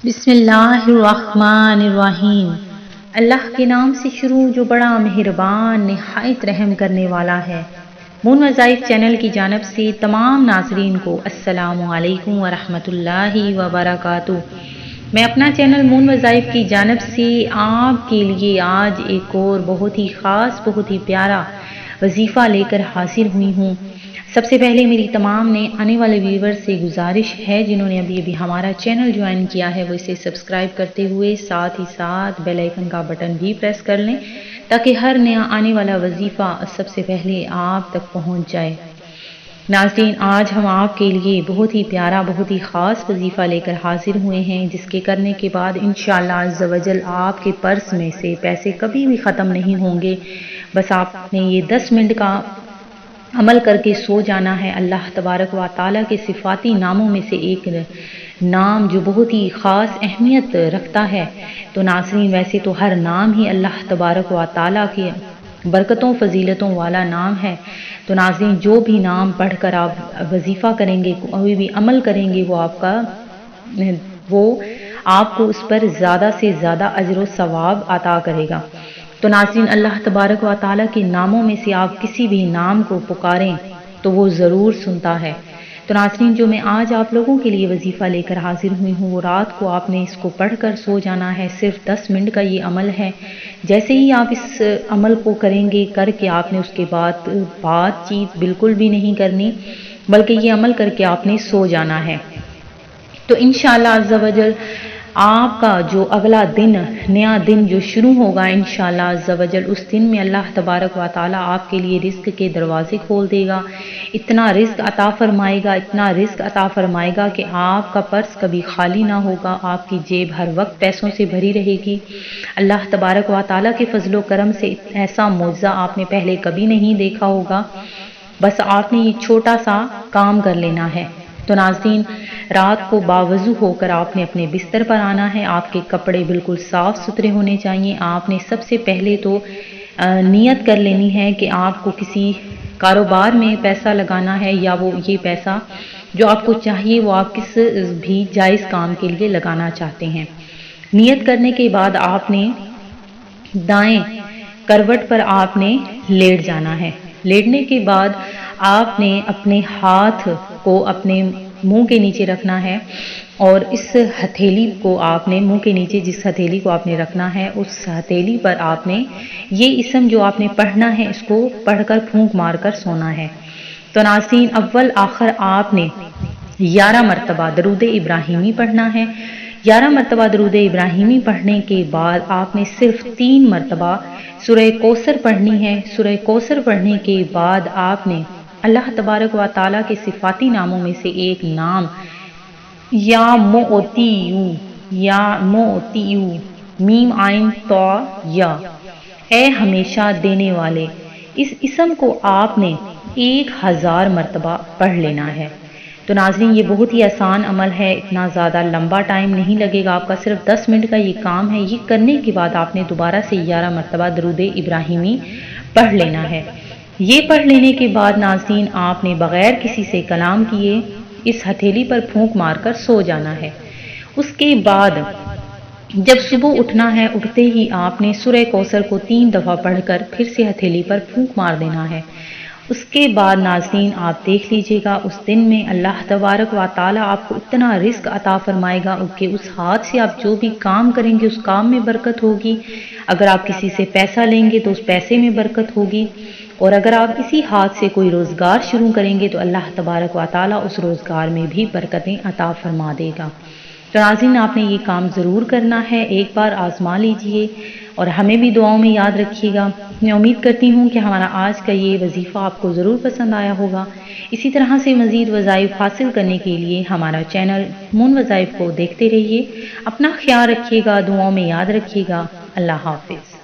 بسم اللہ الرحمن الرحیم۔ اللہ کے نام سے شروع جو بڑا مہربان نہایت رحم کرنے والا ہے۔ مون وظائف چینل کی جانب سے تمام ناظرین کو السلام علیکم ورحمۃ اللہ وبرکاتہ۔ میں اپنا چینل مون وظائف کی جانب سے آپ کے لیے آج ایک اور بہت ہی خاص بہت ہی پیارا وظیفہ لے کر حاضر ہوئی ہوں۔ سب سے پہلے میری تمام آنے والے ویور سے گزارش ہے جنہوں نے ابھی ہمارا چینل جوائن کیا ہے وہ اسے سبسکرائب کرتے ہوئے ساتھ ہی ساتھ بیل آئیکن کا بٹن بھی پریس کر لیں تاکہ ہر نیا آنے والا وظیفہ سب سے پہلے آپ تک پہنچ جائے۔ ناظرین، آج ہم آپ کے لیے بہت ہی پیارا بہت ہی خاص وظیفہ لے کر حاضر ہوئے ہیں جس کے کرنے کے بعد انشاءاللہ عز و جل آپ کے پرس میں سے پیسے کبھی بھی ختم نہیں ہوں گے۔ بس آپ نے یہ 10 منٹ کا عمل کر کے سو جانا ہے۔ اللہ تبارک و تعالیٰ کے صفاتی ناموں میں سے ایک نام جو بہت ہی خاص اہمیت رکھتا ہے، تو ناظرین ویسے تو ہر نام ہی اللہ تبارک و تعالیٰ کی برکتوں فضیلتوں والا نام ہے، تو ناظرین جو بھی نام پڑھ کر آپ وظیفہ کریں گے کوئی بھی عمل کریں گے وہ آپ کو اس پر زیادہ سے زیادہ اجر و ثواب عطا کرے گا۔ تو ناظرین اللہ تبارک و تعالیٰ کے ناموں میں سے آپ کسی بھی نام کو پکاریں تو وہ ضرور سنتا ہے۔ تو ناظرین جو میں آج آپ لوگوں کے لیے وظیفہ لے کر حاضر ہوئی ہوں وہ رات کو آپ نے اس کو پڑھ کر سو جانا ہے۔ صرف 10 منٹ کا یہ عمل ہے۔ جیسے ہی آپ اس عمل کو کریں گے کر کے آپ نے اس کے بعد بات چیت بالکل بھی نہیں کرنی بلکہ یہ عمل کر کے آپ نے سو جانا ہے۔ تو انشاءاللہ عز و جل آپ کا جو اگلا دن نیا دن جو شروع ہوگا انشاءاللہ عز و جل اس دن میں اللہ تبارک و تعالیٰ آپ کے لیے رزق کے دروازے کھول دے گا، اتنا رزق عطا فرمائے گا اتنا رزق عطا فرمائے گا کہ آپ کا پرس کبھی خالی نہ ہوگا، آپ کی جیب ہر وقت پیسوں سے بھری رہے گی۔ اللہ تبارک و تعالیٰ کے فضل و کرم سے ایسا معجزہ آپ نے پہلے کبھی نہیں دیکھا ہوگا۔ بس آپ نے یہ چھوٹا سا کام کر لینا ہے۔ تو ناظرین رات کو باوضو ہو کر آپ نے اپنے بستر پر آنا ہے، آپ کے کپڑے بالکل صاف ستھرے ہونے چاہیے۔ آپ نے سب سے پہلے تو نیت کر لینی ہے کہ آپ کو کسی کاروبار میں پیسہ لگانا ہے یا وہ یہ پیسہ جو آپ کو چاہیے وہ آپ کس بھی جائز کام کے لیے لگانا چاہتے ہیں۔ نیت کرنے کے بعد آپ نے دائیں کروٹ پر آپ نے لیٹ جانا ہے۔ لیٹنے کے بعد آپ نے اپنے ہاتھ کو اپنے منہ کے نیچے رکھنا ہے اور اس ہتھیلی کو آپ نے منہ کے نیچے جس ہتھیلی کو آپ نے رکھنا ہے اس ہتھیلی پر آپ نے یہ اسم جو آپ نے پڑھنا ہے اس کو پڑھ کر پھونک مار کر سونا ہے۔ تو ناظرین اول آخر آپ نے 11 مرتبہ درود ابراہیمی پڑھنا ہے۔ 11 مرتبہ درود ابراہیمی پڑھنے کے بعد آپ نے صرف 3 مرتبہ سورہ کوثر پڑھنی ہے۔ سورہ کوثر پڑھنے کے بعد آپ نے اللہ تبارک و تعالیٰ کے صفاتی ناموں میں سے ایک نام یا معطیو میم عین طا یا اے ہمیشہ دینے والے، اس اسم کو آپ نے 1000 مرتبہ پڑھ لینا ہے۔ تو ناظرین یہ بہت ہی آسان عمل ہے، اتنا زیادہ لمبا ٹائم نہیں لگے گا، آپ کا صرف 10 منٹ کا یہ کام ہے۔ یہ کرنے کے بعد آپ نے دوبارہ سے 11 مرتبہ درود ابراہیمی پڑھ لینا ہے۔ یہ پڑھ لینے کے بعد ناظرین آپ نے بغیر کسی سے کلام کیے اس ہتھیلی پر پھونک مار کر سو جانا ہے۔ اس کے بعد جب صبح اٹھنا ہے اٹھتے ہی آپ نے سورہ کوثر کو 3 دفعہ پڑھ کر پھر سے ہتھیلی پر پھونک مار دینا ہے۔ اس کے بعد ناظرین آپ دیکھ لیجئے گا اس دن میں اللہ تبارک و تعالیٰ آپ کو اتنا رزق عطا فرمائے گا کہ اس ہاتھ سے آپ جو بھی کام کریں گے اس کام میں برکت ہوگی۔ اگر آپ کسی سے پیسہ لیں گے تو اس پیسے میں برکت ہوگی، اور اگر آپ اسی ہاتھ سے کوئی روزگار شروع کریں گے تو اللہ تبارک و تعالیٰ اس روزگار میں بھی برکتیں عطا فرما دے گا۔ تو ناظرین آپ نے یہ کام ضرور کرنا ہے، ایک بار آزما لیجئے اور ہمیں بھی دعاؤں میں یاد رکھیے گا۔ میں امید کرتی ہوں کہ ہمارا آج کا یہ وظیفہ آپ کو ضرور پسند آیا ہوگا۔ اسی طرح سے مزید وظائف حاصل کرنے کے لیے ہمارا چینل مون وظائف کو دیکھتے رہیے۔ اپنا خیال رکھیے گا، دعاؤں میں یاد رکھیے گا۔ اللہ حافظ۔